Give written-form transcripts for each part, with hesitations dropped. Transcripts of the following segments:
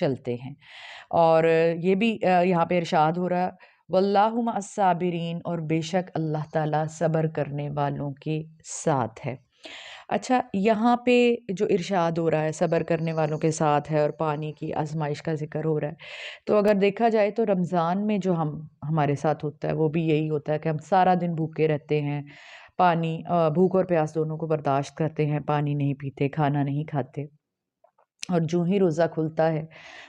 چلتے ہیں۔ اور یہ بھی یہاں پہ ارشاد ہو رہا ہے واللہ مع الصابرین، اور بے شک اللہ تعالیٰ صبر کرنے والوں کے ساتھ ہے۔ اچھا، یہاں پہ جو ارشاد ہو رہا ہے صبر کرنے والوں کے ساتھ ہے اور پانی کی آزمائش کا ذکر ہو رہا ہے، تو اگر دیکھا جائے تو رمضان میں جو ہمارے ساتھ ہوتا ہے وہ بھی یہی ہوتا ہے کہ ہم سارا دن بھوکے رہتے ہیں، پانی بھوک اور پیاس دونوں کو برداشت کرتے ہیں، پانی نہیں پیتے، کھانا نہیں کھاتے، اور جو ہی روزہ کھلتا ہے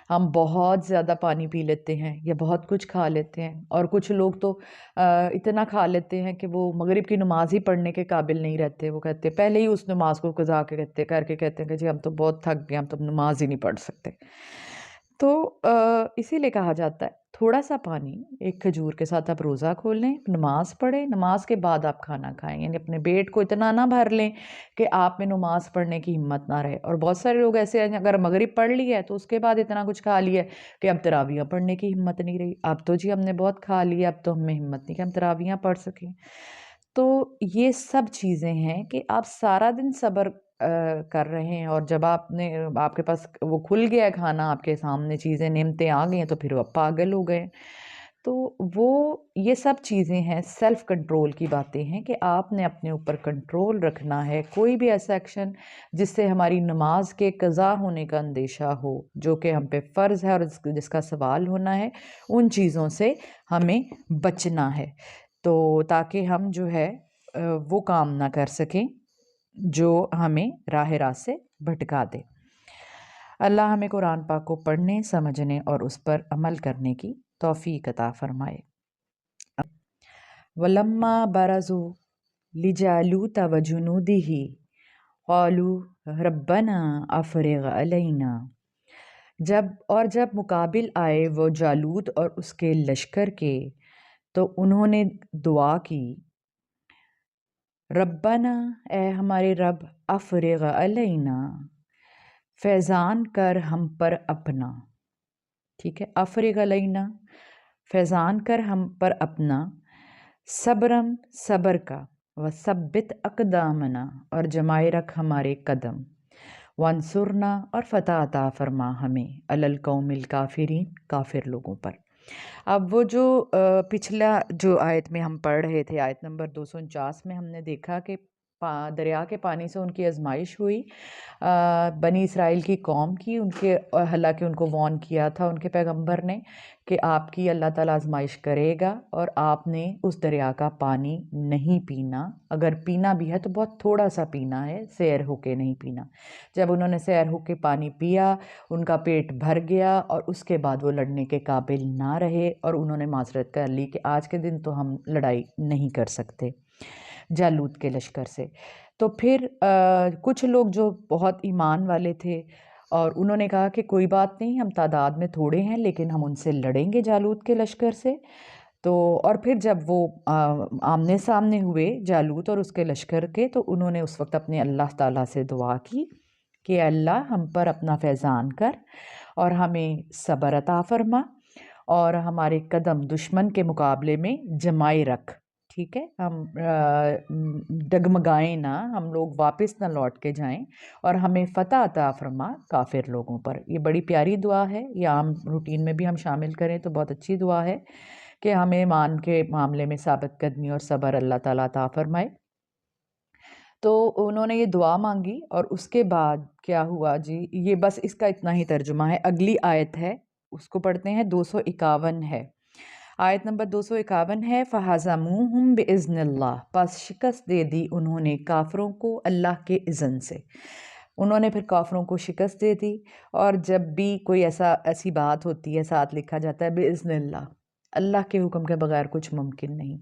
ہم بہت زیادہ پانی پی لیتے ہیں یا بہت کچھ کھا لیتے ہیں، اور کچھ لوگ تو اتنا کھا لیتے ہیں کہ وہ مغرب کی نماز ہی پڑھنے کے قابل نہیں رہتے، وہ کہتے ہیں پہلے ہی اس نماز کو قضا کے کہتے ہیں کہ جی ہم تو بہت تھک گئے، ہم تو نماز ہی نہیں پڑھ سکتے۔ تو اسی لیے کہا جاتا ہے تھوڑا سا پانی ایک کھجور کے ساتھ آپ روزہ کھول لیں، نماز پڑھیں، نماز کے بعد آپ کھانا کھائیں، یعنی اپنے پیٹ کو اتنا نہ بھر لیں کہ آپ میں نماز پڑھنے کی ہمت نہ رہے۔ اور بہت سارے لوگ ایسے ہیں اگر مغرب پڑھ لی ہے تو اس کے بعد اتنا کچھ کھا لیا ہے کہ اب تراویحیں پڑھنے کی ہمت نہیں رہی، اب تو جی ہم نے بہت کھا لیا، اب تو ہمیں ہمت نہیں کہ ہم تراویحیں پڑھ سکیں۔ تو یہ سب چیزیں ہیں کہ آپ سارا دن صبر کر رہے ہیں، اور جب آپ کے پاس وہ کھل گیا ہے کھانا، آپ کے سامنے چیزیں نعمتیں آ گئی ہیں، تو پھر وہ پاگل ہو گئے۔ تو یہ سب چیزیں ہیں، سیلف کنٹرول کی باتیں ہیں کہ آپ نے اپنے اوپر کنٹرول رکھنا ہے۔ کوئی بھی ایسا ایکشن جس سے ہماری نماز کے قضا ہونے کا اندیشہ ہو، جو کہ ہم پہ فرض ہے اور جس کا سوال ہونا ہے، ان چیزوں سے ہمیں بچنا ہے، تو تاکہ ہم جو ہے وہ کام نہ کر سکیں جو ہمیں راہ راست سے بھٹکا دے۔ اللہ ہمیں قرآن پاک کو پڑھنے، سمجھنے اور اس پر عمل کرنے کی توفیق عطا فرمائے۔ وَلَمَّا بَرَزُوا لِجَالُوتَ وَجُنُودِهِ قَالُوا رَبَّنَا أَفْرِغْ عَلَيْنَا، جب مقابل آئے وہ جالوت اور اس کے لشکر کے، تو انہوں نے دعا کی ربنا، اے ہمارے رب، افرغ علینا، فیضان کر ہم پر اپنا، ٹھیک ہے، افرغ علینا، فیضان کر ہم پر اپنا، صبرم، صبر کا، وثبت اقدامنا، اور جمائے رکھ ہمارے قدم، وانصرنا، اور فتح عطا فرما ہمیں، علی القوم الکافرین، کافر لوگوں پر۔ اب وہ جو پچھلا جو آیت میں ہم پڑھ رہے تھے، آیت نمبر 249 میں ہم نے دیکھا کہ دریا کے پانی سے ان کی آزمائش ہوئی، بنی اسرائیل کی قوم کی، حالانکہ ان کو وارن کیا تھا ان کے پیغمبر نے کہ آپ کی اللہ تعالیٰ آزمائش کرے گا، اور آپ نے اس دریا کا پانی نہیں پینا، اگر پینا بھی ہے تو بہت تھوڑا سا پینا ہے، سیر ہو کے نہیں پینا۔ جب انہوں نے سیر ہو کے پانی پیا، ان کا پیٹ بھر گیا، اور اس کے بعد وہ لڑنے کے قابل نہ رہے، اور انہوں نے معذرت کر لی کہ آج کے دن تو ہم لڑائی نہیں کر سکتے جالوت کے لشکر سے۔ تو پھر کچھ لوگ جو بہت ایمان والے تھے، اور انہوں نے کہا کہ کوئی بات نہیں، ہم تعداد میں تھوڑے ہیں لیکن ہم ان سے لڑیں گے جالوت کے لشکر سے۔ تو اور پھر جب وہ آمنے سامنے ہوئے جالوت اور اس کے لشکر کے، تو انہوں نے اس وقت اپنے اللہ تعالیٰ سے دعا کی کہ اللہ ہم پر اپنا فیضان کر اور ہمیں صبر عطا فرما، اور ہمارے قدم دشمن کے مقابلے میں جمائے رکھ، ٹھیک ہے، ہم ڈگمگائیں نہ، ہم لوگ واپس نہ لوٹ کے جائیں، اور ہمیں فتح عطا فرما کافر لوگوں پر۔ یہ بڑی پیاری دعا ہے، یہ عام روٹین میں بھی ہم شامل کریں تو بہت اچھی دعا ہے کہ ہمیں ایمان کے معاملے میں ثابت قدمی اور صبر اللہ تعالیٰ عطا فرمائے۔ تو انہوں نے یہ دعا مانگی، اور اس کے بعد کیا ہوا جی، یہ بس اس کا اتنا ہی ترجمہ ہے۔ اگلی آیت ہے، اس کو پڑھتے ہیں، 251 ہے، آیت نمبر 251 ہے، فَهَزَمُوهُمْ بِإِذْنِ اللَّهِ، پس شکست دے دی انہوں نے کافروں کو اللہ کے اذن سے۔ انہوں نے پھر کافروں کو شکست دے دی، اور جب بھی کوئی ایسی بات ہوتی ہے ساتھ لکھا جاتا ہے بِإِذْنِ اللَّهِ، اللہ کے حکم کے بغیر کچھ ممکن نہیں۔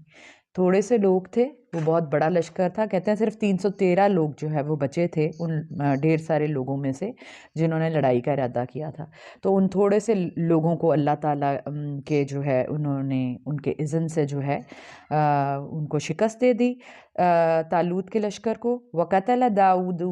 تھوڑے سے لوگ تھے، وہ بہت بڑا لشکر تھا، کہتے ہیں صرف 313 لوگ جو ہے وہ بچے تھے ان ڈھیر سارے لوگوں میں سے جنہوں نے لڑائی کا ارادہ کیا تھا۔ تو ان تھوڑے سے لوگوں کو اللہ تعالیٰ کے جو ہے انہوں نے ان کے اذن سے جو ہے ان کو شکست دے دی، طالوت کے لشکر کو۔ وَقَتَلَ دَاؤُدُ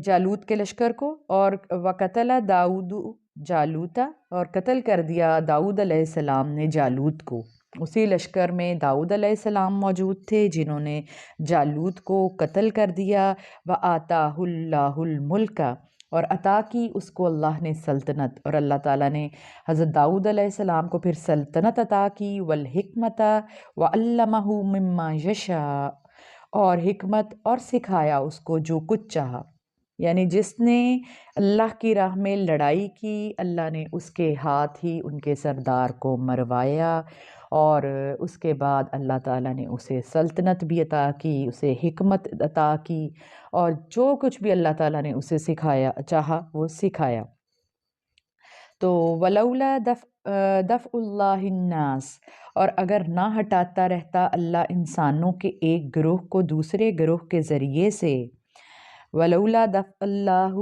جالوت کے لشکر کو، اور وَقَتَلَ دَاؤُدُ جالوتا، اور قتل کر دیا داؤد علیہ السلام نے جالوت کو۔ اسی لشکر میں داؤد علیہ السلام موجود تھے جنہوں نے جالوت کو قتل کر دیا۔ وَآتَاهُ اللَّهُ الْمُلْكَ، اور عطا کی اس کو اللہ نے سلطنت، اور اللہ تعالیٰ نے حضرت داؤد علیہ السلام کو پھر سلطنت عطا کی، والحکمت وعلمہ مما یشاء، اور حکمت اور سکھایا اس کو جو کچھ چاہا، یعنی جس نے اللہ کی راہ میں لڑائی کی اللہ نے اس کے ہاتھ ہی ان کے سردار کو مروایا، اور اس کے بعد اللہ تعالیٰ نے اسے سلطنت بھی عطا کی، اسے حکمت عطا کی، اور جو کچھ بھی اللہ تعالیٰ نے اسے سکھایا چاہا وہ سکھایا۔ تو ولولا دفع اللہ الناس، اور اگر نہ ہٹاتا رہتا اللہ انسانوں کے ایک گروہ کو دوسرے گروہ کے ذریعے سے، ولولا دفع اللہ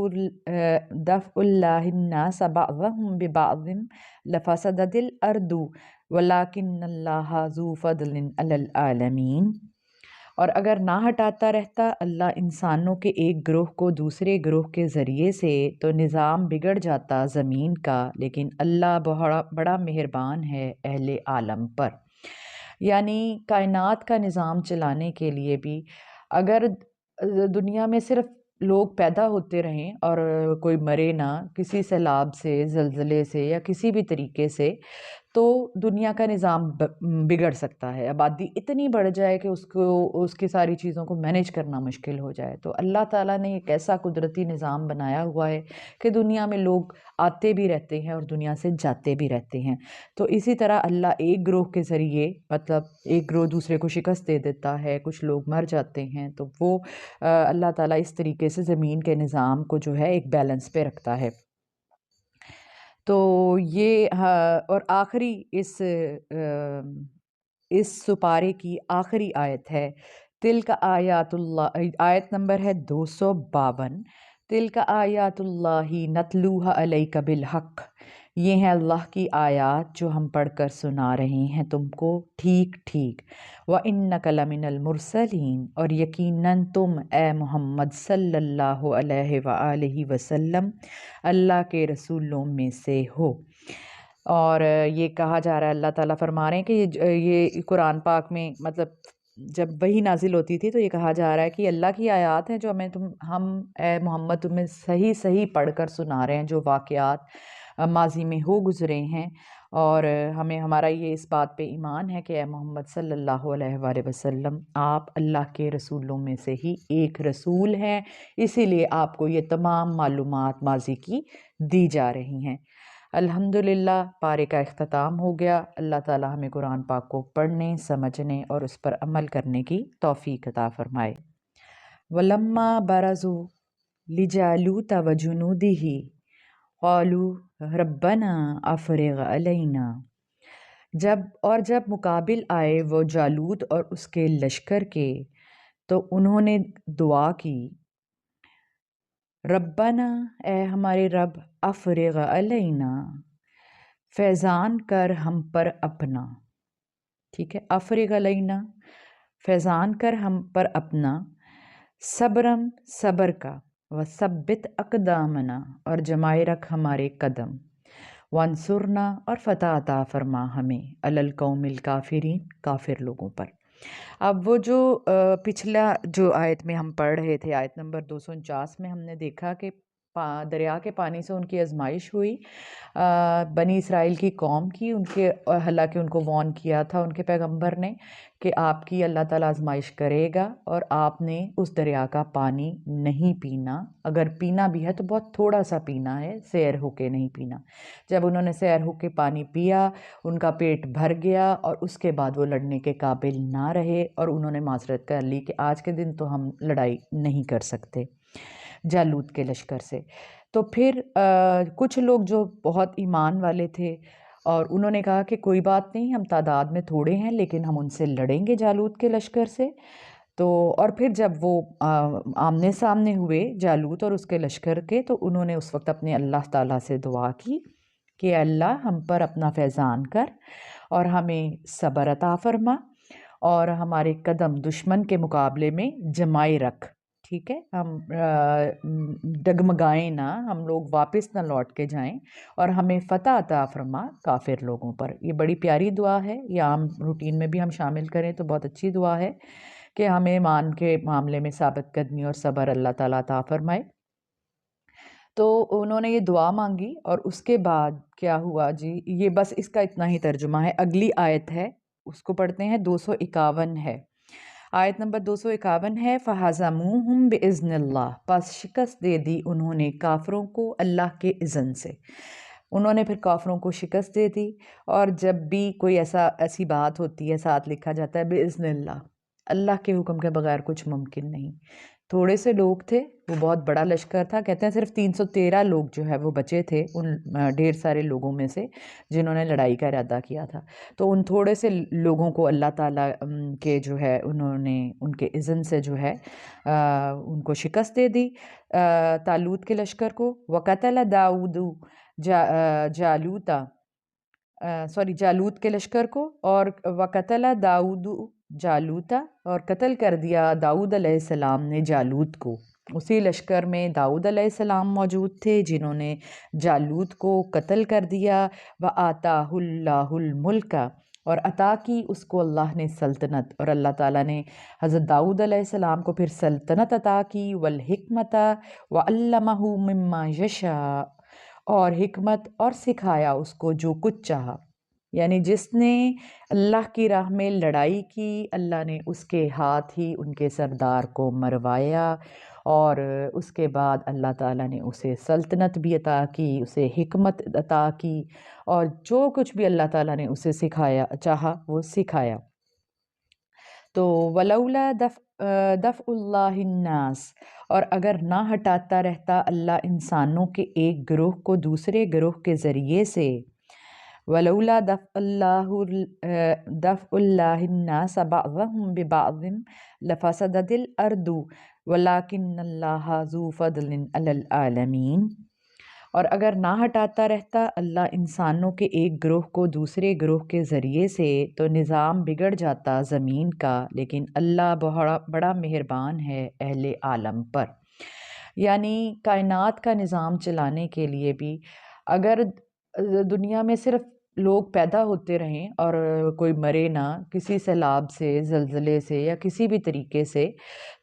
الناس بعضهم ببعض لفسدت الارض ولکن اللہ ذو فضل علی العالمین، اور اگر نہ ہٹاتا رہتا اللہ انسانوں کے ایک گروہ کو دوسرے گروہ کے ذریعے سے تو نظام بگڑ جاتا زمین کا، لیکن اللہ بڑا مہربان ہے اہل عالم پر۔ یعنی کائنات کا نظام چلانے کے لیے بھی اگر دنیا میں صرف لوگ پیدا ہوتے رہیں اور کوئی مرے نہ کسی سیلاب سے، زلزلے سے یا کسی بھی طریقے سے، تو دنیا کا نظام بگڑ سکتا ہے، آبادی اتنی بڑھ جائے کہ اس کی ساری چیزوں کو مینیج کرنا مشکل ہو جائے۔ تو اللہ تعالیٰ نے ایک ایسا قدرتی نظام بنایا ہوا ہے کہ دنیا میں لوگ آتے بھی رہتے ہیں اور دنیا سے جاتے بھی رہتے ہیں۔ تو اسی طرح اللہ ایک گروہ کے ذریعے، مطلب ایک گروہ دوسرے کو شکست دے دیتا ہے، کچھ لوگ مر جاتے ہیں، تو وہ اللہ تعالیٰ اس طریقے سے زمین کے نظام کو جو ہے ایک بیلنس پہ رکھتا ہے۔ تو یہ اور آخری اس سپارے کی آخری آیت ہے تلک آیات اللہ، آیت نمبر ہے 252، تلک آیات اللہ نتلوها علیک بالحق، یہ ہیں اللہ کی آیات جو ہم پڑھ کر سنا رہے ہیں تم کو ٹھیک ٹھیک، وَإِنَّكَ لَمِنَ الْمُرْسَلِينَ، اور یقیناً تم اے محمد صلی اللہ علیہ وآلہ وسلم اللہ کے رسولوں میں سے ہو۔ اور یہ کہا جا رہا ہے، اللہ تعالیٰ فرما رہے ہیں کہ یہ قرآن پاک میں مطلب جب وحی نازل ہوتی تھی تو یہ کہا جا رہا ہے کہ اللہ کی آیات ہیں جو ہم اے محمد تمہیں صحیح صحیح پڑھ کر سنا رہے ہیں، جو واقعات ماضی میں ہو گزرے ہیں، اور ہمارا یہ اس بات پہ ایمان ہے کہ اے محمد صلی اللہ علیہ وآلہ وسلم آپ اللہ کے رسولوں میں سے ہی ایک رسول ہیں، اسی لیے آپ کو یہ تمام معلومات ماضی کی دی جا رہی ہیں۔ الحمدللہ پارے کا اختتام ہو گیا۔ اللہ تعالیٰ ہمیں قرآن پاک کو پڑھنے، سمجھنے اور اس پر عمل کرنے کی توفیق عطا فرمائے۔ وَلَمَّا بَرَزُوا لِجَالُوتَ وَجُنُودِهِ قَالُوا رَبَّنَا أَفْرِغْ عَلَيْنَا، جب مقابل آئے وہ جالوت اور اس کے لشکر کے تو انہوں نے دعا کی، ربنا اے ہمارے رب، افرغ علینا فیضان کر ہم پر اپنا، ٹھیک ہے، افرغ علینا فیضان کر ہم پر اپنا، صبرم صبر کا، وثبت اقدامنا اور جمائے رکھ ہمارے قدم، وانصرنا اور فتح عطا فرما ہمیں، علی القوم الکافرین کافر لوگوں پر۔ اب وہ جو پچھلا جو آیت میں ہم پڑھ رہے تھے، آیت نمبر 249 میں ہم نے دیکھا کہ دریا کے پانی سے ان کی آزمائش ہوئی، بنی اسرائیل کی قوم کی، حالانکہ ان کو وارن کیا تھا ان کے پیغمبر نے کہ آپ کی اللہ تعالیٰ آزمائش کرے گا اور آپ نے اس دریا کا پانی نہیں پینا، اگر پینا بھی ہے تو بہت تھوڑا سا پینا ہے، سیر ہو کے نہیں پینا۔ جب انہوں نے سیر ہو کے پانی پیا ان کا پیٹ بھر گیا اور اس کے بعد وہ لڑنے کے قابل نہ رہے، اور انہوں نے معذرت کر لی کہ آج کے دن تو ہم لڑائی نہیں کر سکتے جالوت کے لشکر سے۔ تو پھر کچھ لوگ جو بہت ایمان والے تھے اور انہوں نے کہا کہ کوئی بات نہیں، ہم تعداد میں تھوڑے ہیں لیکن ہم ان سے لڑیں گے جالوت کے لشکر سے۔ تو اور پھر جب وہ آمنے سامنے ہوئے جالوت اور اس کے لشکر کے، تو انہوں نے اس وقت اپنے اللہ تعالیٰ سے دعا کی کہ اللہ ہم پر اپنا فیضان کر اور ہمیں صبر عطا فرما اور ہمارے قدم دشمن کے مقابلے میں جمائے رکھ، ٹھیک ہے، ہم ڈگمگائیں نہ، ہم لوگ واپس نہ لوٹ کے جائیں، اور ہمیں فتح عطا فرما کافر لوگوں پر۔ یہ بڑی پیاری دعا ہے، یہ عام روٹین میں بھی ہم شامل کریں تو بہت اچھی دعا ہے کہ ہمیں ایمان کے معاملے میں ثابت قدمی اور صبر اللہ تعالیٰ عطا فرمائے۔ تو انہوں نے یہ دعا مانگی اور اس کے بعد کیا ہوا جی، یہ بس اس کا اتنا ہی ترجمہ ہے۔ اگلی آیت ہے، اس کو پڑھتے ہیں، 251 ہے، آیت نمبر 251 ہے، فَهَزَمُوهُمْ بِإِذْنِ اللَّهِ، پس شکست دے دی انہوں نے کافروں کو اللہ کے اذن سے۔ انہوں نے پھر کافروں کو شکست دے دی، اور جب بھی کوئی ایسی بات ہوتی ہے ساتھ لکھا جاتا ہے بِإِذْنِ اللَّهِ، اللہ کے حکم کے بغیر کچھ ممکن نہیں۔ تھوڑے سے لوگ تھے، وہ بہت بڑا لشکر تھا، کہتے ہیں صرف 313 لوگ جو ہے وہ بچے تھے ان ڈھیر سارے لوگوں میں سے جنہوں نے لڑائی کا ارادہ کیا تھا۔ تو ان تھوڑے سے لوگوں کو اللہ تعالیٰ کے جو ہے انہوں نے ان کے اذن سے جو ہے ان کو شکست دے دی، طالوت کے لشکر کو۔ وَقَتَلَ دَاؤُدُ جالوت کے لشکر کو، اور وَقَتَلَ دَاؤُدُ جالوتا، اور قتل کر دیا داؤد علیہ السلام نے جالوت کو۔ اسی لشکر میں داؤد علیہ السلام موجود تھے جنہوں نے جالوت کو قتل کر دیا۔ وَآتَاهُ اللَّهُ الْمُلْكَ، اور عطا کی اس کو اللہ نے سلطنت، اور اللہ تعالیٰ نے حضرت داؤد علیہ السلام کو پھر سلطنت عطا کی، وَالْحِكْمَةَ وَعَلَّمَهُ مِمَّا يَشَاءُ، اور حکمت اور سکھایا اس کو جو کچھ چاہا۔ یعنی جس نے اللہ کی راہ میں لڑائی کی، اللہ نے اس کے ہاتھ ہی ان کے سردار کو مروایا، اور اس کے بعد اللہ تعالیٰ نے اسے سلطنت بھی عطا کی، اسے حکمت عطا کی، اور جو کچھ بھی اللہ تعالیٰ نے اسے سکھایا چاہا وہ سکھایا۔ تو ولولا دفع اللہ الناس، اور اگر نہ ہٹاتا رہتا اللہ انسانوں کے ایک گروہ کو دوسرے گروہ کے ذریعے سے، ولولا دفع اللہ الناس بعضهم ببعض لفسدت الارض ولکن اللہ ذو فضل علی العالمین، اور اگر نہ ہٹاتا رہتا اللہ انسانوں کے ایک گروہ کو دوسرے گروہ کے ذریعے سے تو نظام بگڑ جاتا زمین کا، لیکن اللہ بڑا مہربان ہے اہل عالم پر۔ یعنی کائنات کا نظام چلانے کے لیے بھی اگر دنیا میں صرف لوگ پیدا ہوتے رہیں اور کوئی مرے نہ کسی سیلاب سے، زلزلے سے، یا کسی بھی طریقے سے،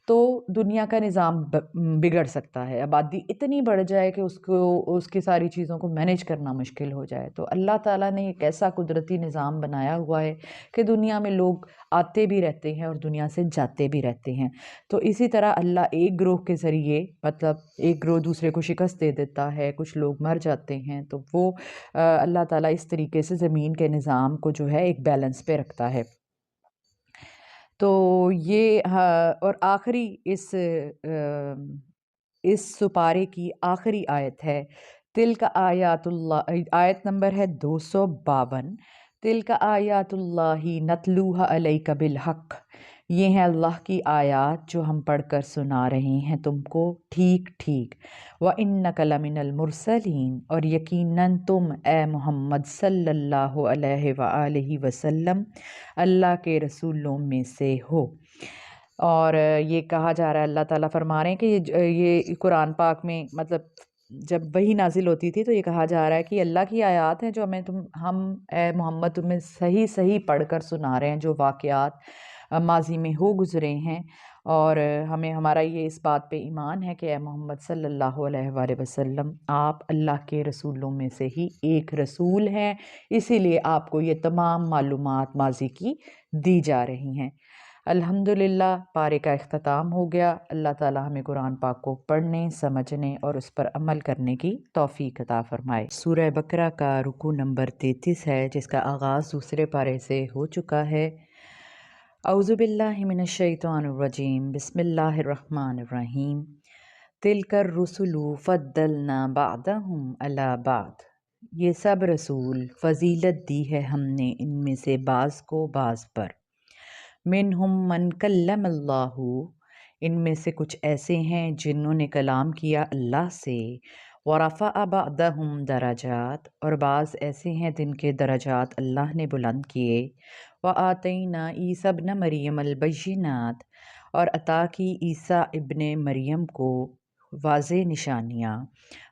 تو دنیا کا نظام بگڑ سکتا ہے۔ آبادی اتنی بڑھ جائے کہ اس کی ساری چیزوں کو مینیج کرنا مشکل ہو جائے۔ تو اللہ تعالیٰ نے ایک ایسا قدرتی نظام بنایا ہوا ہے کہ دنیا میں لوگ آتے بھی رہتے ہیں اور دنیا سے جاتے بھی رہتے ہیں۔ تو اسی طرح اللہ ایک گروہ کے ذریعے، مطلب ایک گروہ دوسرے کو شکست دے دیتا ہے، کچھ لوگ مر جاتے ہیں، تو وہ اللہ تعالیٰ اس طریقے سے زمین کے نظام کو جو ہے ایک بیلنس پہ رکھتا ہے۔ تو یہ اور آخری اس سپارے کی آخری آیت ہے، تلک آیات اللہ، آیت نمبر ہے 252، تلک آیات اللہ نتلوها علیک بالحق، یہ ہیں اللہ کی آیات جو ہم پڑھ کر سنا رہے ہیں تم کو ٹھیک ٹھیک۔ وَإِنَّكَ لَمِنَ الْمُرْسَلِينَ، اور یقیناً تم اے محمد صلی اللہ علیہ وآلہ وسلم اللہ کے رسولوں میں سے ہو۔ اور یہ کہا جا رہا ہے، اللہ تعالیٰ فرما رہے ہیں کہ یہ قرآن پاک میں مطلب جب وحی نازل ہوتی تھی تو یہ کہا جا رہا ہے کہ اللہ کی آیات ہیں جو ہم اے محمد تمہیں صحیح صحیح پڑھ کر سنا رہے ہیں، جو واقعات ماضی میں ہو گزرے ہیں، اور ہمارا یہ اس بات پہ ایمان ہے کہ اے محمد صلی اللہ علیہ وآلہ وسلم آپ اللہ کے رسولوں میں سے ہی ایک رسول ہیں، اسی لیے آپ کو یہ تمام معلومات ماضی کی دی جا رہی ہیں۔ الحمدللہ پارے کا اختتام ہو گیا۔ اللہ تعالی ہمیں قرآن پاک کو پڑھنے، سمجھنے اور اس پر عمل کرنے کی توفیق عطا فرمائے۔ سورہ بقرہ کا رکوع نمبر 33 ہے، جس کا آغاز دوسرے پارے سے ہو چکا ہے۔ اعوذ باللہ من الشیطان الرجیم، بسم اللہ الرحمن الرحیم۔ تلک الرسل فضلنا بعضهم علی بعض، یہ سب رسول فضیلت دی ہے ہم نے ان میں سے بعض کو بعض پر۔ منہم من کلم اللہ، ان میں سے کچھ ایسے ہیں جنہوں نے کلام کیا اللہ سے۔ ورفع بعضهم درجات، اور بعض ایسے ہیں جن کے درجات اللہ نے بلند کیے۔ وآتینا عیسی ابن مریم البینات، اور عطا کی عیسیٰ ابن مریم کو واضح نشانیاں۔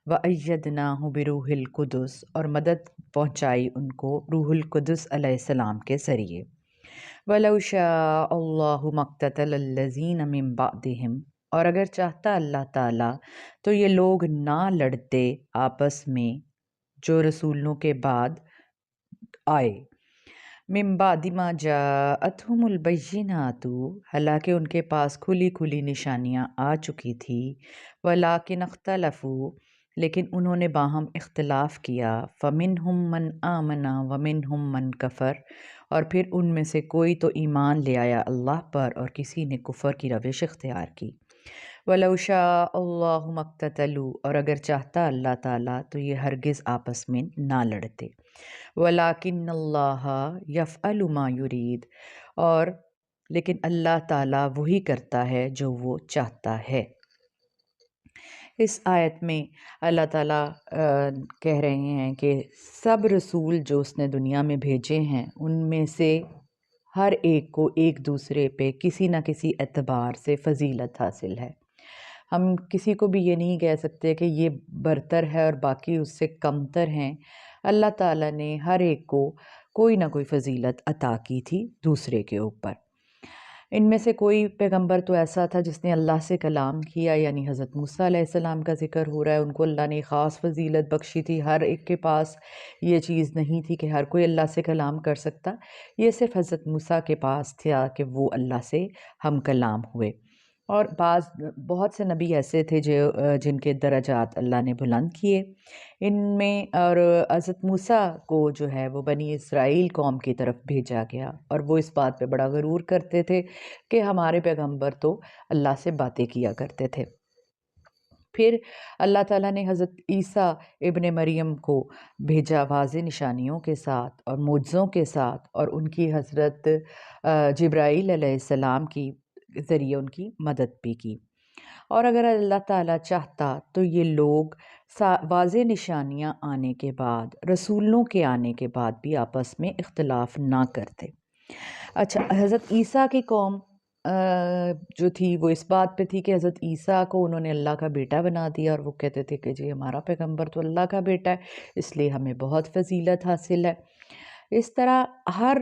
وأیدناہ بروح القدس، اور مدد پہنچائی ان کو روح القدس علیہ السلام کے ذریعے۔ وَلَوْ شَاءَ اللَّهُ مَا اقْتَتَلَ الَّذِينَ مِن بَعْدِهِمْ، اور اگر چاہتا اللہ تعالیٰ تو یہ لوگ نہ لڑتے آپس میں جو رسولوں کے بعد آئے، من بعد ما جاءتہم البینات، حالانکہ ان کے پاس کھلی کھلی نشانیاں آ چکی تھی، ولیکن اختلفوا، لیکن انہوں نے باہم اختلاف کیا، فمنہم من آمن ومنہم من کفر، اور پھر ان میں سے کوئی تو ایمان لے آیا اللہ پر اور کسی نے کفر کی روش اختیار کی۔ وَلَوْ شَاءَ اللَّهُ مَا اقْتَتَلُوا، اور اگر چاہتا اللہ تعالیٰ تو یہ ہرگز آپس میں نہ لڑتے، وَلَٰكِنَّ اللَّهَ يَفْعَلُ مَا يُرِيدُ، اور لیکن اللہ تعالیٰ وہی کرتا ہے جو وہ چاہتا ہے۔ اس آیت میں اللہ تعالیٰ کہہ رہے ہیں کہ سب رسول جو اس نے دنیا میں بھیجے ہیں ان میں سے ہر ایک کو ایک دوسرے پہ کسی نہ کسی اعتبار سے فضیلت حاصل ہے۔ ہم کسی کو بھی یہ نہیں کہہ سکتے کہ یہ برتر ہے اور باقی اس سے کمتر ہیں۔ اللہ تعالیٰ نے ہر ایک کو کوئی نہ کوئی فضیلت عطا کی تھی دوسرے کے اوپر۔ ان میں سے کوئی پیغمبر تو ایسا تھا جس نے اللہ سے کلام کیا، یعنی حضرت موسیٰ علیہ السلام کا ذکر ہو رہا ہے، ان کو اللہ نے خاص فضیلت بخشی تھی۔ ہر ایک کے پاس یہ چیز نہیں تھی کہ ہر کوئی اللہ سے کلام کر سکتا، یہ صرف حضرت موسیٰ کے پاس تھا کہ وہ اللہ سے ہم کلام ہوئے۔ اور بہت سے نبی ایسے تھے جن کے درجات اللہ نے بلند کیے ان میں، اور حضرت موسیٰ کو جو ہے وہ بنی اسرائیل قوم کی طرف بھیجا گیا، اور وہ اس بات پہ بڑا غرور کرتے تھے کہ ہمارے پیغمبر تو اللہ سے باتیں کیا کرتے تھے۔ پھر اللہ تعالیٰ نے حضرت عیسیٰ ابن مریم کو بھیجا واضح نشانیوں کے ساتھ اور معجزوں کے ساتھ، اور ان کی حضرت جبرائیل علیہ السلام کی ذریعے ان کی مدد بھی کی۔ اور اگر اللہ تعالیٰ چاہتا تو یہ لوگ واضح نشانیاں آنے کے بعد، رسولوں کے آنے کے بعد بھی آپس میں اختلاف نہ کرتے۔ اچھا، حضرت عیسیٰ کی قوم جو تھی وہ اس بات پہ تھی کہ حضرت عیسیٰ کو انہوں نے اللہ کا بیٹا بنا دیا، اور وہ کہتے تھے کہ جی ہمارا پیغمبر تو اللہ کا بیٹا ہے، اس لیے ہمیں بہت فضیلت حاصل ہے۔ اس طرح ہر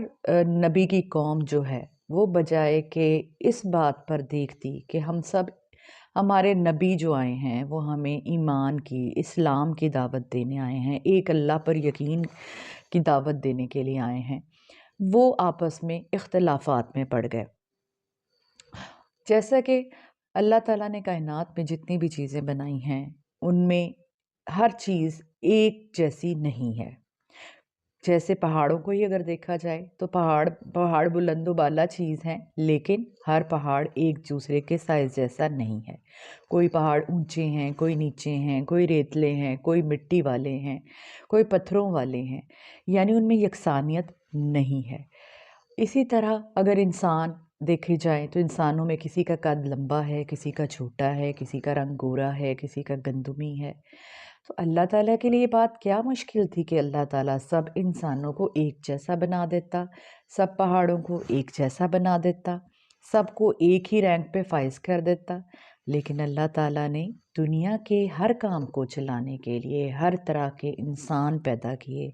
نبی کی قوم جو ہے وہ بجائے کہ اس بات پر دیکھتی کہ ہمارے نبی جو آئے ہیں وہ ہمیں ایمان کی، اسلام کی دعوت دینے آئے ہیں، ایک اللہ پر یقین کی دعوت دینے کے لیے آئے ہیں، وہ آپس میں اختلافات میں پڑ گئے۔ جیسا کہ اللہ تعالیٰ نے کائنات میں جتنی بھی چیزیں بنائی ہیں ان میں ہر چیز ایک جیسی نہیں ہے۔ جیسے پہاڑوں کو ہی اگر دیکھا جائے تو پہاڑ بلند و بالا چیز ہیں، لیکن ہر پہاڑ ایک دوسرے کے سائز جیسا نہیں ہے۔ کوئی پہاڑ اونچے ہیں، کوئی نیچے ہیں، کوئی ریتلے ہیں، کوئی مٹی والے ہیں، کوئی پتھروں والے ہیں، یعنی ان میں یکسانیت نہیں ہے۔ اسی طرح اگر انسان دیکھے جائیں تو انسانوں میں کسی کا قد لمبا ہے، کسی کا چھوٹا ہے، کسی کا رنگ گورا ہے، کسی کا گندمی ہے۔ تو اللہ تعالیٰ کے لیے بات کیا مشکل تھی کہ اللہ تعالیٰ سب انسانوں کو ایک جیسا بنا دیتا، سب پہاڑوں کو ایک جیسا بنا دیتا، سب کو ایک ہی رینک پہ فائز کر دیتا۔ لیکن اللہ تعالیٰ نے دنیا کے ہر کام کو چلانے کے لیے ہر طرح کے انسان پیدا کیے،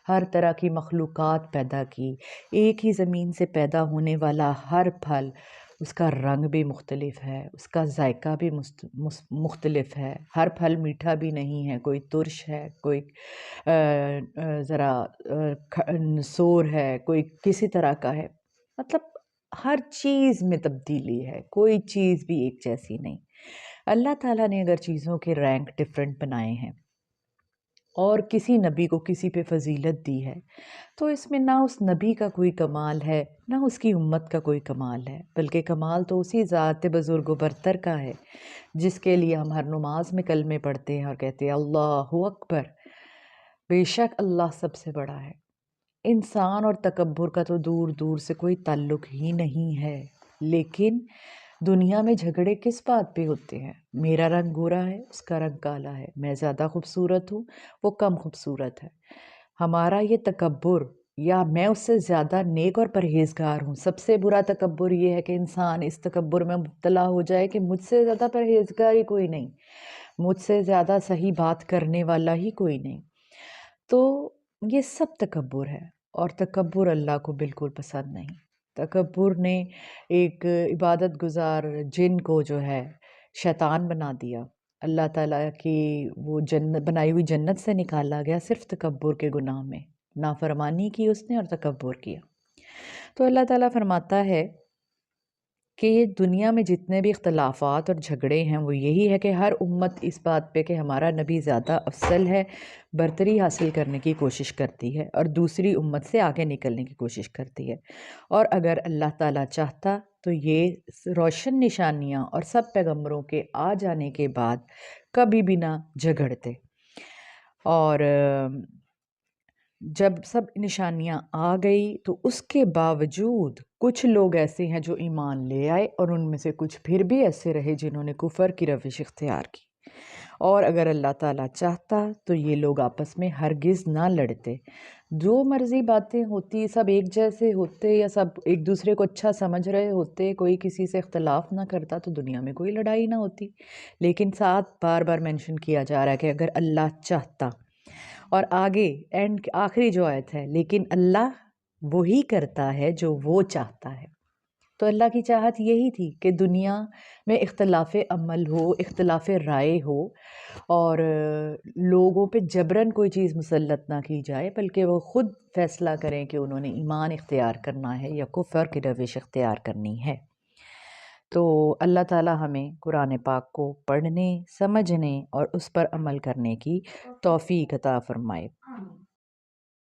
ہر طرح کی مخلوقات پیدا کی۔ ایک ہی زمین سے پیدا ہونے والا ہر پھل، اس کا رنگ بھی مختلف ہے، اس کا ذائقہ بھی مختلف ہے، ہر پھل میٹھا بھی نہیں ہے، کوئی ترش ہے، کوئی ذرا سور ہے، کوئی کسی طرح کا ہے، مطلب ہر چیز میں تبدیلی ہے، کوئی چیز بھی ایک جیسی نہیں۔ اللہ تعالیٰ نے اگر چیزوں کے رینک ڈیفرنٹ بنائے ہیں اور کسی نبی کو کسی پہ فضیلت دی ہے تو اس میں نہ اس نبی کا کوئی کمال ہے نہ اس کی امت کا کوئی کمال ہے، بلکہ کمال تو اسی ذات بزرگ و برتر کا ہے جس کے لیے ہم ہر نماز میں کلمے پڑھتے ہیں اور کہتے ہیں اللہ اکبر، بے شک اللہ سب سے بڑا ہے۔ انسان اور تکبر کا تو دور دور سے کوئی تعلق ہی نہیں ہے، لیکن دنیا میں جھگڑے کس بات پہ ہوتے ہیں؟ میرا رنگ گورا ہے، اس کا رنگ کالا ہے، میں زیادہ خوبصورت ہوں، وہ کم خوبصورت ہے۔ ہمارا یہ تکبر، یا میں اس سے زیادہ نیک اور پرہیزگار ہوں۔ سب سے برا تکبر یہ ہے کہ انسان اس تکبر میں مبتلا ہو جائے کہ مجھ سے زیادہ پرہیزگار ہی کوئی نہیں، مجھ سے زیادہ صحیح بات کرنے والا ہی کوئی نہیں۔ تو یہ سب تکبر ہے، اور تکبر اللہ کو بالکل پسند نہیں۔ تکبر نے ایک عبادت گزار جن کو جو ہے شیطان بنا دیا، اللہ تعالیٰ کی وہ جنت بنائی ہوئی جنت سے نکالا گیا صرف تکبر کے گناہ میں، نافرمانی کی اس نے اور تکبر کیا۔ تو اللہ تعالیٰ فرماتا ہے کہ یہ دنیا میں جتنے بھی اختلافات اور جھگڑے ہیں وہ یہی ہے کہ ہر امت اس بات پہ کہ ہمارا نبی زیادہ افضل ہے، برتری حاصل کرنے کی کوشش کرتی ہے اور دوسری امت سے آگے نکلنے کی کوشش کرتی ہے، اور اگر اللہ تعالیٰ چاہتا تو یہ روشن نشانیاں اور سب پیغمبروں کے آ جانے کے بعد کبھی بھی نہ جھگڑتے۔ اور جب سب نشانیاں آ گئی تو اس کے باوجود کچھ لوگ ایسے ہیں جو ایمان لے آئے، اور ان میں سے کچھ پھر بھی ایسے رہے جنہوں نے کفر کی روش اختیار کی، اور اگر اللہ تعالیٰ چاہتا تو یہ لوگ آپس میں ہرگز نہ لڑتے، جو مرضی باتیں ہوتی، سب ایک جیسے ہوتے یا سب ایک دوسرے کو اچھا سمجھ رہے ہوتے، کوئی کسی سے اختلاف نہ کرتا تو دنیا میں کوئی لڑائی نہ ہوتی۔ لیکن ساتھ بار بار مینشن کیا جا رہا ہے کہ اگر اللہ چاہتا، اور آگے آخری جو آیت ہے، لیکن اللہ وہی کرتا ہے جو وہ چاہتا ہے۔ تو اللہ کی چاہت یہی تھی کہ دنیا میں اختلاف عمل ہو، اختلاف رائے ہو، اور لوگوں پہ جبراً کوئی چیز مسلط نہ کی جائے، بلکہ وہ خود فیصلہ کریں کہ انہوں نے ایمان اختیار کرنا ہے یا کفر کی روش اختیار کرنی ہے۔ تو اللہ تعالیٰ ہمیں قرآن پاک کو پڑھنے، سمجھنے اور اس پر عمل کرنے کی توفیق عطا فرمائے۔